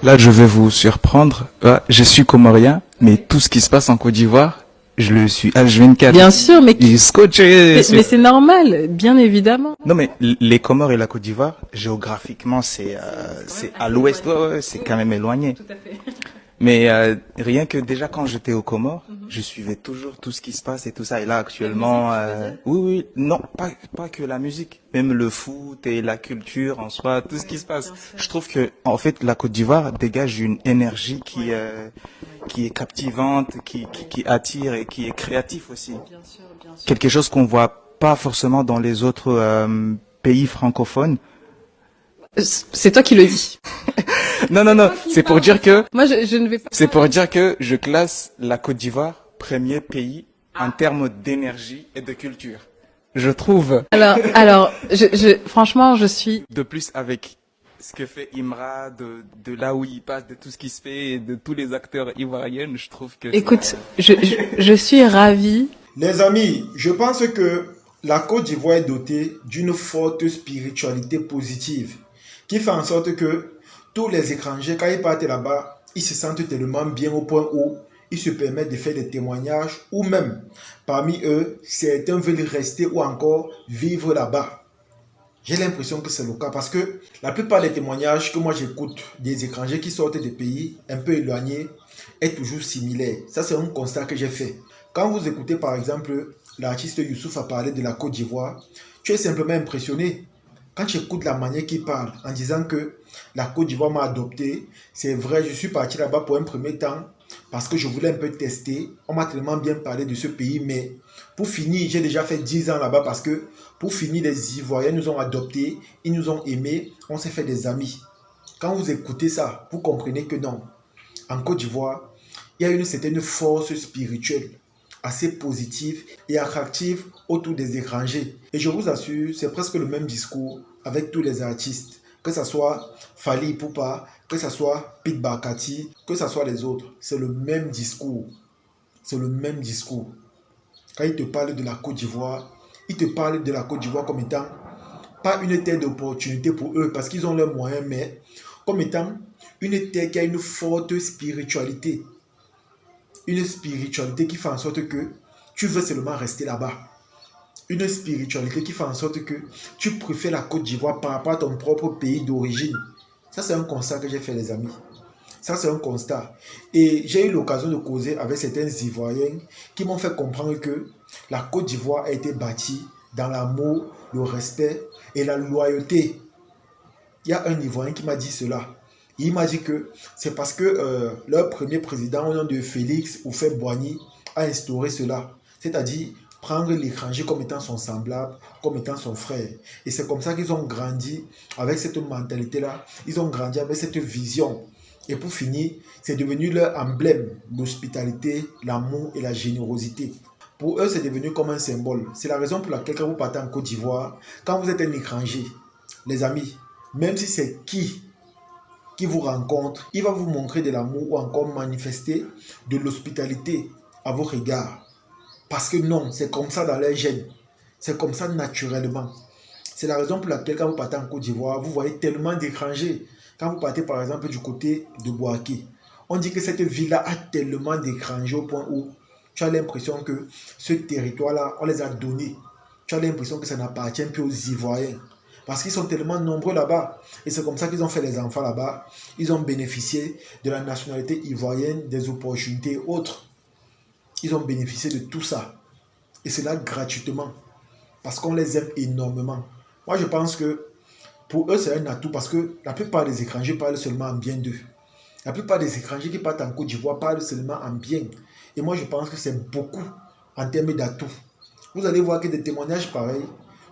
Là, je vais vous surprendre. Je suis comorien, mais tout ce qui se passe en Côte d'Ivoire, je le suis H24. Bien sûr, mais, Je suis scotché mais c'est normal, bien évidemment. Non, mais les Comores et la Côte d'Ivoire, géographiquement, c'est à l'ouest. Ouais, ouais, c'est quand même éloigné. Tout à fait. Mais rien que déjà quand j'étais aux Comores, je suivais toujours tout ce qui se passe et tout ça. Et là actuellement, oui, oui, non, pas que la musique, même le foot et la culture en soi, tout ce qui se passe. Je trouve que en fait la Côte d'Ivoire dégage une énergie qui est captivante, qui attire et qui est créatif aussi. Quelque chose qu'on voit pas forcément dans les autres pays francophones. C'est toi qui le dis. Non, non, non, c'est pour dire que Moi, je ne vais pas. c'est pour dire que je classe la Côte d'Ivoire premier pays en termes d'énergie et de culture. Je trouve. Alors, franchement, je suis. De plus, avec ce que fait Imra, de là où il passe, de tout ce qui se fait, et de tous les acteurs ivoiriens, je trouve que Écoute, je suis ravie. Les amis, je pense que la Côte d'Ivoire est dotée d'une forte spiritualité positive qui fait en sorte que tous les étrangers, quand ils partent là-bas, ils se sentent tellement bien au point où ils se permettent de faire des témoignages ou même, parmi eux, certains veulent rester ou encore vivre là-bas. J'ai l'impression que c'est le cas parce que la plupart des témoignages que moi j'écoute des étrangers qui sortent des pays un peu éloignés est toujours similaire. Ça, c'est un constat que j'ai fait. Quand vous écoutez par exemple l'artiste Youssouf a parlé de la Côte d'Ivoire, tu es simplement impressionné. Quand tu écoutes la manière qu'il parle en disant que la Côte d'Ivoire m'a adopté, c'est vrai, je suis parti là-bas pour un premier temps parce que je voulais un peu tester. On m'a tellement bien parlé de ce pays, mais pour finir, j'ai déjà fait 10 ans là-bas parce que pour finir, les Ivoiriens nous ont adoptés, ils nous ont aimés, on s'est fait des amis. Quand vous écoutez ça, vous comprenez que non. En Côte d'Ivoire, il y a une certaine force spirituelle assez positive et attractive autour des étrangers. Et je vous assure, c'est presque le même discours avec tous les artistes. Que ce soit Fally Ipupa, que ce soit Pete Bakati, que ce soit les autres. C'est le même discours. C'est le même discours. Quand ils te parlent de la Côte d'Ivoire, ils te parlent de la Côte d'Ivoire comme étant pas une terre d'opportunité pour eux parce qu'ils ont leurs moyens, mais comme étant une terre qui a une forte spiritualité. Une spiritualité qui fait en sorte que tu veux seulement rester là-bas. Une spiritualité qui fait en sorte que tu préfères la Côte d'Ivoire par rapport à ton propre pays d'origine. Ça, c'est un constat que j'ai fait, les amis. Ça, c'est un constat. Et j'ai eu l'occasion de causer avec certains Ivoiriens qui m'ont fait comprendre que la Côte d'Ivoire a été bâtie dans l'amour, le respect et la loyauté. Il y a un Ivoirien qui m'a dit cela. Il m'a dit que c'est parce que leur premier président, au nom de Félix Houphouët-Boigny, a instauré cela. C'est-à-dire prendre l'étranger comme étant son semblable, comme étant son frère. Et c'est comme ça qu'ils ont grandi avec cette mentalité-là. Ils ont grandi avec cette vision. Et pour finir, c'est devenu leur emblème, l'hospitalité, l'amour et la générosité. Pour eux, c'est devenu comme un symbole. C'est la raison pour laquelle quand vous partez en Côte d'Ivoire, quand vous êtes un étranger, les amis, même si c'est qui vous rencontre, il va vous montrer de l'amour ou encore manifester de l'hospitalité à vos regards. Parce que non, c'est comme ça dans les gènes. C'est comme ça naturellement. C'est la raison pour laquelle quand vous partez en Côte d'Ivoire, vous voyez tellement d'étrangers. Quand vous partez par exemple du côté de Boaké, on dit que cette ville-là a tellement d'étrangers au point où tu as l'impression que ce territoire-là, on les a donnés. Tu as l'impression que ça n'appartient plus aux Ivoiriens. Parce qu'ils sont tellement nombreux là-bas. Et c'est comme ça qu'ils ont fait les enfants là-bas. Ils ont bénéficié de la nationalité ivoirienne, des opportunités autres. Ils ont bénéficié de tout ça. Et cela gratuitement. Parce qu'on les aime énormément. Moi, je pense que pour eux, c'est un atout parce que la plupart des étrangers parlent seulement en bien d'eux. La plupart des étrangers qui partent en Côte d'Ivoire parlent seulement en bien. Et moi, je pense que c'est beaucoup en termes d'atouts. Vous allez voir que des témoignages pareils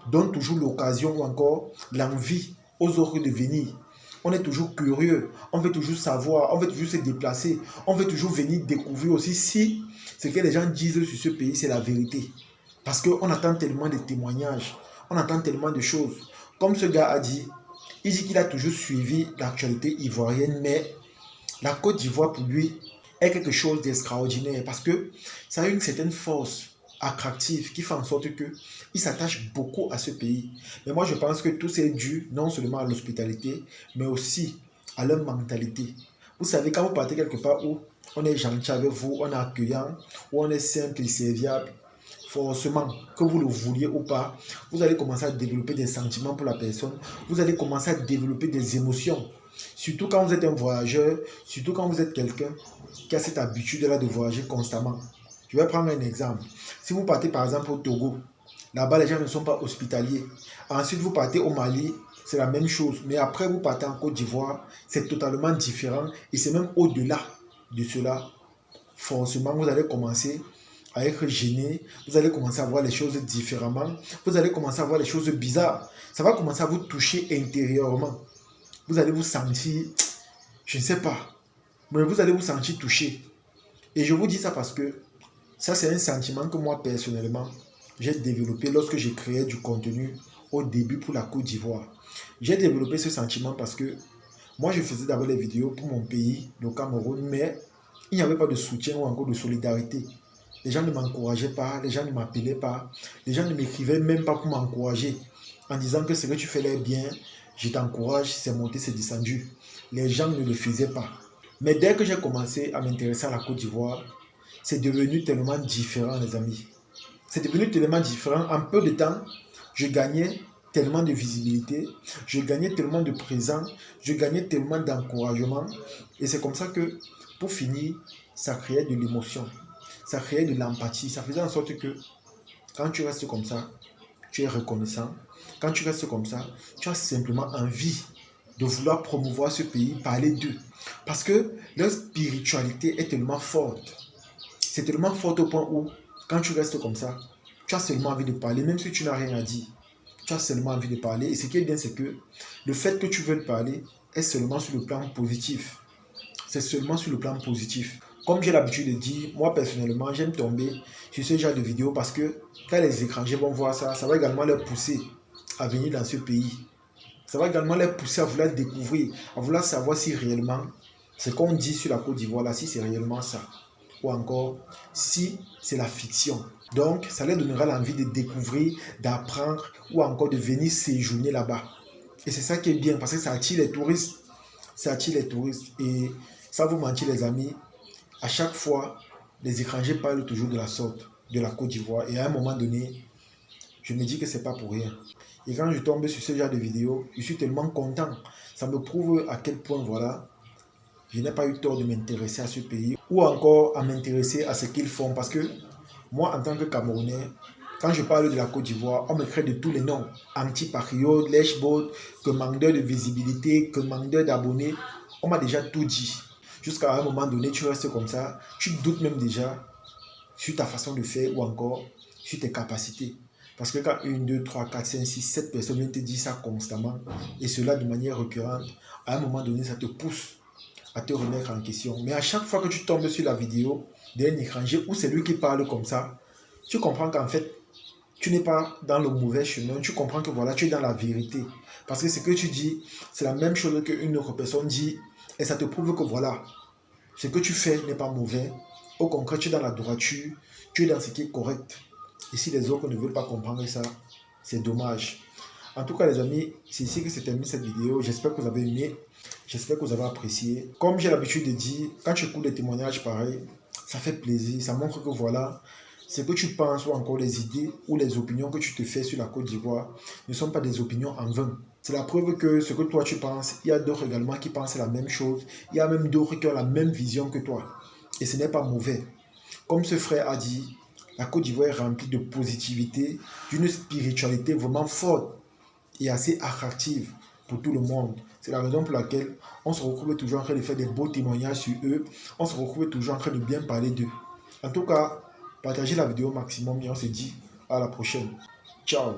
donnent toujours l'occasion ou encore l'envie aux autres de venir. On est toujours curieux, on veut toujours savoir, on veut toujours se déplacer, on veut toujours venir découvrir aussi si ce que les gens disent sur ce pays, c'est la vérité. Parce qu'on attend tellement de témoignages, on attend tellement de choses. Comme ce gars a dit, il dit qu'il a toujours suivi l'actualité ivoirienne, mais la Côte d'Ivoire pour lui est quelque chose d'extraordinaire parce que ça a une certaine force attractive qui fait en sorte qu'il s'attache beaucoup à ce pays. Mais moi, je pense que tout c'est dû non seulement à l'hospitalité, mais aussi à leur mentalité. Vous savez, quand vous partez quelque part où on est gentil avec vous, on est accueillant, où on est simple et serviable, forcément, que vous le vouliez ou pas, vous allez commencer à développer des sentiments pour la personne, vous allez commencer à développer des émotions. Surtout quand vous êtes un voyageur, surtout quand vous êtes quelqu'un qui a cette habitude-là de voyager constamment. Je vais prendre un exemple. Si vous partez par exemple au Togo, là-bas les gens ne sont pas hospitaliers. Ensuite vous partez au Mali, c'est la même chose. Mais après vous partez en Côte d'Ivoire, c'est totalement différent. Et c'est même au-delà de cela. Forcément, vous allez commencer à être gêné. Vous allez commencer à voir les choses différemment. Vous allez commencer à voir les choses bizarres. Ça va commencer à vous toucher intérieurement. Vous allez vous sentir, je ne sais pas, mais vous allez vous sentir touché. Et je vous dis ça parce que ça, c'est un sentiment que moi, personnellement, j'ai développé lorsque j'ai créé du contenu au début pour la Côte d'Ivoire. J'ai développé ce sentiment parce que moi, je faisais d'abord les vidéos pour mon pays, le Cameroun, mais il n'y avait pas de soutien ou encore de solidarité. Les gens ne m'encourageaient pas, les gens ne m'appelaient pas, les gens ne m'écrivaient même pas pour m'encourager en disant que ce que tu fais là est bien, je t'encourage, c'est monté, c'est descendu. Les gens ne le faisaient pas. Mais dès que j'ai commencé à m'intéresser à la Côte d'Ivoire, c'est devenu tellement différent, les amis. C'est devenu tellement différent. En peu de temps, je gagnais tellement de visibilité, je gagnais tellement de présence, je gagnais tellement d'encouragement. Et c'est comme ça que, pour finir, ça créait de l'émotion, ça créait de l'empathie. Ça faisait en sorte que, quand tu restes comme ça, tu es reconnaissant. Quand tu restes comme ça, tu as simplement envie de vouloir promouvoir ce pays, parler d'eux. Parce que leur spiritualité est tellement forte. C'est tellement fort au point où, quand tu restes comme ça, tu as seulement envie de parler, même si tu n'as rien à dire. Tu as seulement envie de parler. Et ce qui est bien, c'est que le fait que tu veuilles parler est seulement sur le plan positif. C'est seulement sur le plan positif. Comme j'ai l'habitude de dire, moi personnellement, j'aime tomber sur ce genre de vidéos parce que quand les étrangers vont voir ça, ça va également les pousser à venir dans ce pays. Ça va également les pousser à vouloir découvrir, à vouloir savoir si réellement ce qu'on dit sur la Côte d'Ivoire, là, si c'est réellement ça. Ou encore, si c'est la fiction. Donc, ça leur donnera l'envie de découvrir, d'apprendre ou encore de venir séjourner là-bas. Et c'est ça qui est bien parce que ça attire les touristes. Ça attire les touristes. Et sans vous mentir, les amis, à chaque fois, les étrangers parlent toujours de la sorte, de la Côte d'Ivoire. Et à un moment donné, je me dis que c'est pas pour rien. Et quand je tombe sur ce genre de vidéos, je suis tellement content. Ça me prouve à quel point, voilà, je n'ai pas eu tort de m'intéresser à ce pays ou encore à m'intéresser à ce qu'ils font. Parce que moi, en tant que Camerounais, quand je parle de la Côte d'Ivoire, on me crée de tous les noms. Anti-patriote, lèche-botte, que manqueur de visibilité, que manqueur d'abonnés. On m'a déjà tout dit. Jusqu'à un moment donné, tu restes comme ça. Tu doutes même déjà sur ta façon de faire ou encore sur tes capacités. Parce que quand 1, 2, 3, 4, 5, 6, 7 personnes viennent te dire ça constamment, et cela de manière récurrente, à un moment donné, ça te pousse à te remettre en question. Mais à chaque fois que tu tombes sur la vidéo d'un étranger ou c'est lui qui parle comme ça, tu comprends qu'en fait, tu n'es pas dans le mauvais chemin. Tu comprends que voilà, tu es dans la vérité. Parce que ce que tu dis, c'est la même chose qu'une autre personne dit. Et ça te prouve que voilà, ce que tu fais n'est pas mauvais. Au contraire, tu es dans la droiture. Tu es dans ce qui est correct. Et si les autres ne veulent pas comprendre ça, c'est dommage. En tout cas, les amis, c'est ici que se termine cette vidéo. J'espère que vous avez aimé. J'espère que vous avez apprécié. Comme j'ai l'habitude de dire, quand tu écoutes des témoignages pareils, ça fait plaisir. Ça montre que voilà, ce que tu penses ou encore les idées ou les opinions que tu te fais sur la Côte d'Ivoire ne sont pas des opinions en vain. C'est la preuve que ce que toi tu penses, il y a d'autres également qui pensent la même chose. Il y a même d'autres qui ont la même vision que toi. Et ce n'est pas mauvais. Comme ce frère a dit, la Côte d'Ivoire est remplie de positivité, d'une spiritualité vraiment forte et assez attractive pour tout le monde. C'est la raison pour laquelle on se retrouve toujours en train de faire des beaux témoignages sur eux. On se retrouve toujours en train de bien parler d'eux. En tout cas, partagez la vidéo au maximum et on se dit à la prochaine. Ciao.